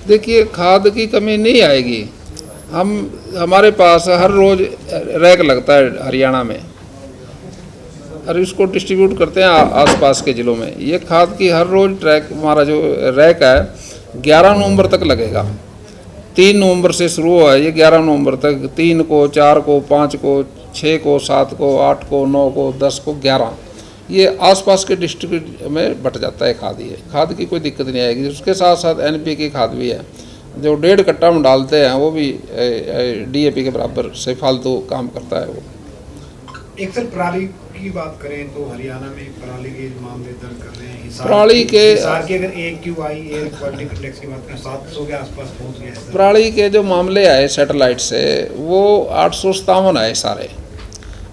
देखिए, खाद की कमी नहीं आएगी। हमारे पास हर रोज़ रैक लगता है हरियाणा में, और इसको डिस्ट्रीब्यूट करते हैं आसपास के ज़िलों में। ये खाद की हर रोज़ ट्रैक हमारा जो रैक है 11 नवंबर तक लगेगा। 3 नवंबर से शुरू हुआ है ये 11 नवंबर तक, 3 को, 4 को, 5 को, 6 को, 7 को, 8 को, 9 को, 10 को, 11, ये आसपास के डिस्ट्रिक्ट में बट जाता है खाद। ये खाद की कोई दिक्कत नहीं आएगी। उसके साथ साथ NP की खाद भी है, जो 1.5 कट्टा में डालते हैं वो भी DAP के बराबर से फालतू काम करता है वो। एक सर पराली की बात करें तो हरियाणा में पराली के मामले दर्ज कर रहे हैं। पराली के अगर AQI एयर क्वालिटी इंडेक्स की बात करें 700 के आसपास पहुंच गया है। पराली के जो मामले आए सैटेलाइट से वो 857 आए सारे,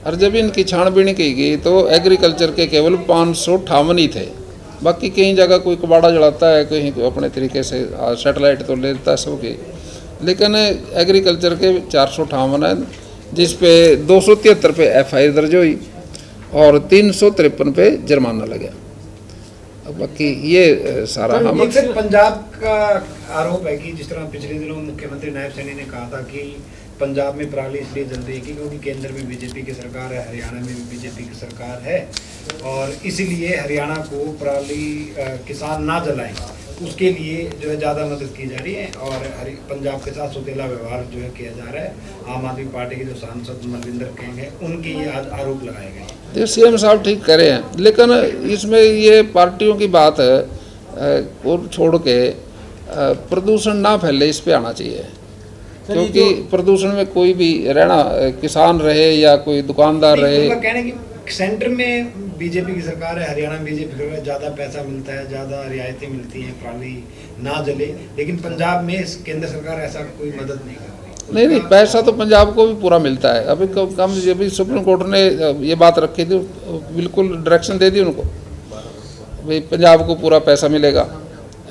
और जब इनकी छानबीन की गई तो एग्रीकल्चर के केवल 558 ही थे। बाकी कई जगह कोई कबाड़ा जलाता है, कहीं अपने तरीके से सैटेलाइट तो लेता है सबकी, लेकिन एग्रीकल्चर के 458 है, जिस पे 273 पे FIR दर्ज हुई और 353 पे जुर्माना लगा। बाकी ये सारा हम सर पंजाब का आरोप है कि जिस तरह पिछले दिनों मुख्यमंत्री नायब सैनी ने कहा था कि पंजाब में पराली इसलिए जल रही है क्योंकि केंद्र में BJP की सरकार है, हरियाणा में भी BJP की सरकार है, और इसीलिए हरियाणा को पराली किसान ना जलाएं उसके लिए जो है ज़्यादा मदद की जा रही है, और पंजाब के साथ सौतेला व्यवहार जो है किया जा रहा है। आम आदमी पार्टी के जो सांसद मलविंदर किंग हैं उनके ये आरोप लगाए गए। तो CM साहब ठीक करे हैं, लेकिन इसमें ये पार्टियों की बात है और छोड़ के प्रदूषण ना फैले इस पे आना चाहिए, क्योंकि प्रदूषण में कोई भी रहना, किसान रहे या कोई दुकानदार रहे। कहने की सेंटर में BJP की सरकार है, हरियाणा में BJP की ज़्यादा पैसा मिलता है, ज़्यादा रियायतें मिलती हैं, पराली ना जले, लेकिन पंजाब में केंद्र सरकार ऐसा कोई मदद नहीं कर रही। नहीं, पैसा तो पंजाब को भी पूरा मिलता है। अभी अभी सुप्रीम कोर्ट ने ये बात रखी थी, बिल्कुल डायरेक्शन दे दी उनको, भाई पंजाब को पूरा पैसा मिलेगा,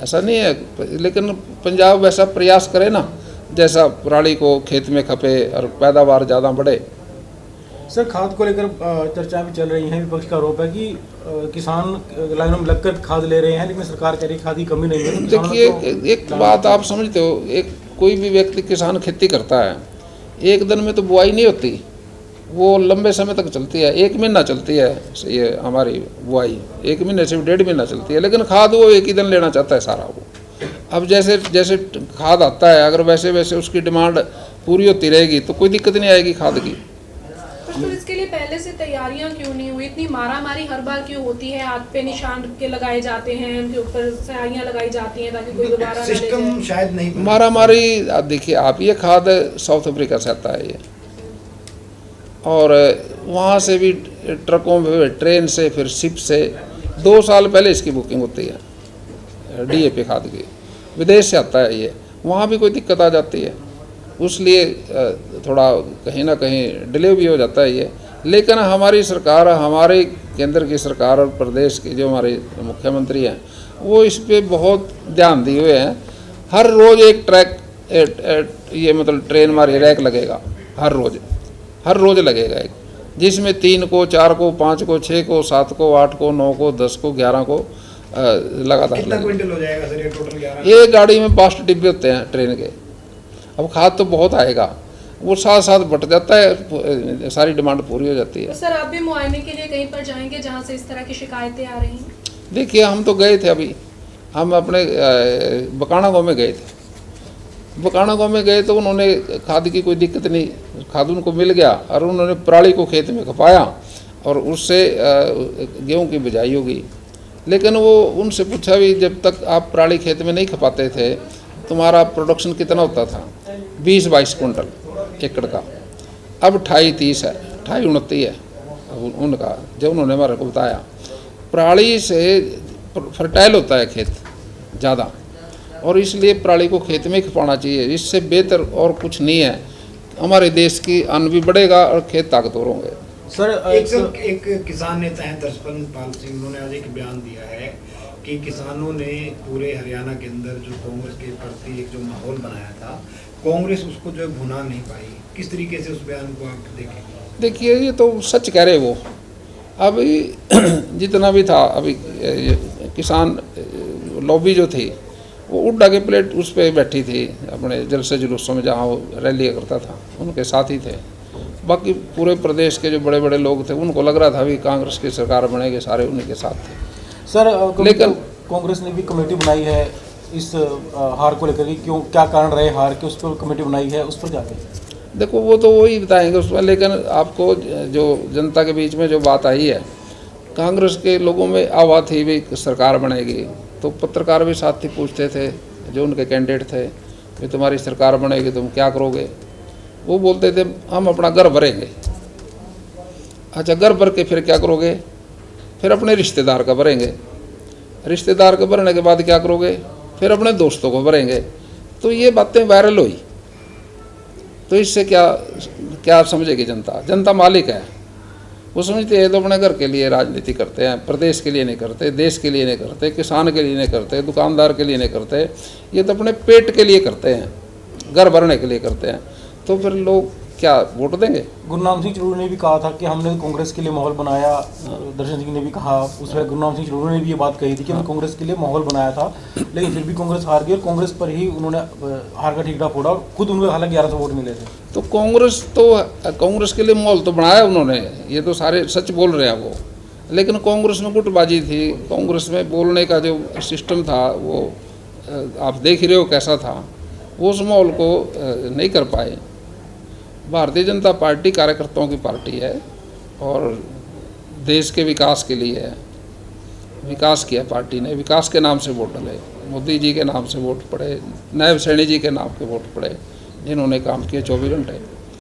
ऐसा नहीं है। लेकिन पंजाब वैसा प्रयास करे ना, जैसा पराली को खेत में खपे और पैदावार ज़्यादा बढ़े। सर, खाद को लेकर चर्चा भी चल रही है। विपक्ष का आरोप है कि किसान लाइनों में लगकर खाद ले रहे हैं, लेकिन सरकार कह रही खाद की कमी नहीं है। देखिए, एक बात आप समझते हो, एक कोई भी व्यक्ति किसान खेती करता है, एक दिन में तो बुआई नहीं होती, वो लंबे समय तक चलती है, 1 महीना चलती है ये हमारी बुआई, 1 महीने से 1.5 महीना चलती है। लेकिन खाद वो 1 ही दिन लेना चाहता है सारा वो। अब जैसे जैसे खाद आता है, अगर वैसे वैसे उसकी डिमांड पूरी होती रहेगी तो कोई दिक्कत नहीं आएगी खाद की। तो इसके लिए पहले से तैयारियां क्यों नहीं हुई? इतनी मारामारी हर बार क्यों होती है? हाथ पे निशान के लगाए जाते हैं, उनके ऊपर स्याहियां लगाई जाती हैं ताकि कोई दोबारा सिस्टम शायद नहीं। मारामारी देखिए आप, ये खाद साउथ अफ्रीका से आता है ये, और वहाँ से भी ट्रकों में, ट्रेन से, फिर शिप से 2 साल पहले इसकी बुकिंग होती है DAP खाद की। विदेश से आता है ये, वहाँ भी कोई दिक्कत आ जाती है, उसलिए थोड़ा कहीं ना कहीं डिले भी हो जाता है ये। लेकिन हमारी सरकार, हमारे केंद्र की सरकार और प्रदेश के जो हमारे मुख्यमंत्री हैं, वो इस पे बहुत ध्यान दिए हुए हैं। हर रोज़ एक ट्रैक ये मतलब ट्रेन हमारी रैक लगेगा, हर रोज़ लगेगा एक, जिसमें 3 को, 4 को, 5 को, 6 को, 7 को, 8 को, 9 को, 10 को, 11 को लगातार। कितना क्विंटल हो जाएगा सर ये टोटल 11? एक गाड़ी में 5 डिब्बे होते हैं ट्रेन के। अब खाद तो बहुत आएगा, वो साथ साथ बट जाता है, सारी डिमांड पूरी हो जाती है। तो सर, आप भी मुआयने के लिए कहीं पर जाएंगे जहां से इस तरह की शिकायतें आ रही हैं? देखिए, हम तो गए थे, अभी हम अपने बकाना गाँव में गए थे। बकाना गाँव में गए तो उन्होंने खाद की कोई दिक्कत नहीं, खाद उनको मिल गया, और उन्होंने पराली को खेत में खपाया और उससे गेहूँ की बिजाई होगी। लेकिन वो उनसे पूछा भी, जब तक आप पराली खेत में नहीं खपाते थे तुम्हारा प्रोडक्शन कितना होता था? 20-22 कुंटल एकड़ का। अब 28-30 है, 28-29 है उनका, जो उन्होंने हमारे को बताया। पराली से फर्टाइल होता है खेत ज़्यादा, और इसलिए पराली को खेत में खपाना चाहिए। इससे बेहतर और कुछ नहीं है। हमारे देश की अन्न भी बढ़ेगा और खेत ताकतवर होंगे। सर, एक किसान नेता हैं दर्शपन पाल सिंह, उन्होंने आज एक बयान दिया है कि किसानों ने पूरे हरियाणा के अंदर जो कांग्रेस के प्रति एक जो माहौल बनाया था, कांग्रेस उसको जो भुना नहीं पाई। किस तरीके से उस बयान को आप देखेंगे? देखिए, ये तो सच कह रहे वो, अभी जितना भी था, अभी किसान लॉबी जो थी वो उड्डा के प्लेट उस पर बैठी थी अपने जलसे जुलूसों में, जहाँ वो रैली करता था उनके साथ ही थे। बाकी पूरे प्रदेश के जो बड़े बड़े लोग थे उनको लग रहा था अभी कांग्रेस की सरकार बनेगी, सारे उन्हीं के साथ थे। सर लेकिन कांग्रेस ने भी कमेटी बनाई है इस हार को लेकर के, क्यों क्या कारण रहे हार के, उस पर कमेटी बनाई है, उस पर जाके देखो वो तो वही बताएंगे उसमें। लेकिन आपको जो जनता के बीच में जो बात आई है, कांग्रेस के लोगों में आवाज़ थी भी सरकार बनेगी, तो पत्रकार भी साथ ही पूछते थे जो उनके कैंडिडेट थे कि तुम्हारी सरकार बनेगी तुम क्या करोगे। वो बोलते थे हम अपना घर भरेंगे। अच्छा, घर भर के फिर क्या करोगे? फिर अपने रिश्तेदार का भरेंगे। रिश्तेदार के भरने के बाद क्या करोगे? फिर अपने दोस्तों को भरेंगे। तो ये बातें वायरल हुई, तो इससे क्या समझेगी जनता? जनता मालिक है, वो समझते हैं तो अपने घर के लिए राजनीति करते हैं, प्रदेश के लिए नहीं करते, देश के लिए नहीं करते, किसान के लिए नहीं करते, दुकानदार के लिए नहीं करते, ये तो अपने पेट के लिए करते हैं, घर भरने के लिए करते हैं। तो फिर लोग क्या वोट देंगे? गुरनाम सिंह चड़ूर ने भी कहा था कि हमने कांग्रेस के लिए माहौल बनाया, दर्शन सिंह ने भी कहा, उसमें गुरनाम सिंह चड़ूर ने भी ये बात कही थी कि हमने कांग्रेस के लिए माहौल बनाया था, लेकिन फिर भी कांग्रेस हार गई और कांग्रेस पर ही उन्होंने हार का ठिकरा फोड़ा। खुद उनको हालांकि 1100 वोट मिले थे। तो कांग्रेस के लिए माहौल तो बनाया उन्होंने, ये तो सारे सच बोल रहे हैं वो। लेकिन कांग्रेस में गुटबाजी थी, कांग्रेस में बोलने का जो सिस्टम था वो आप देख ही रहे हो कैसा था, वो उस माहौल को नहीं कर पाए। भारतीय जनता पार्टी कार्यकर्ताओं की पार्टी है और देश के विकास के लिए है। विकास किया पार्टी ने, विकास के नाम से वोट डाले, मोदी जी के नाम से वोट पड़े, नायब सैनी जी के नाम के वोट पड़े, जिन्होंने काम किए 24 घंटे।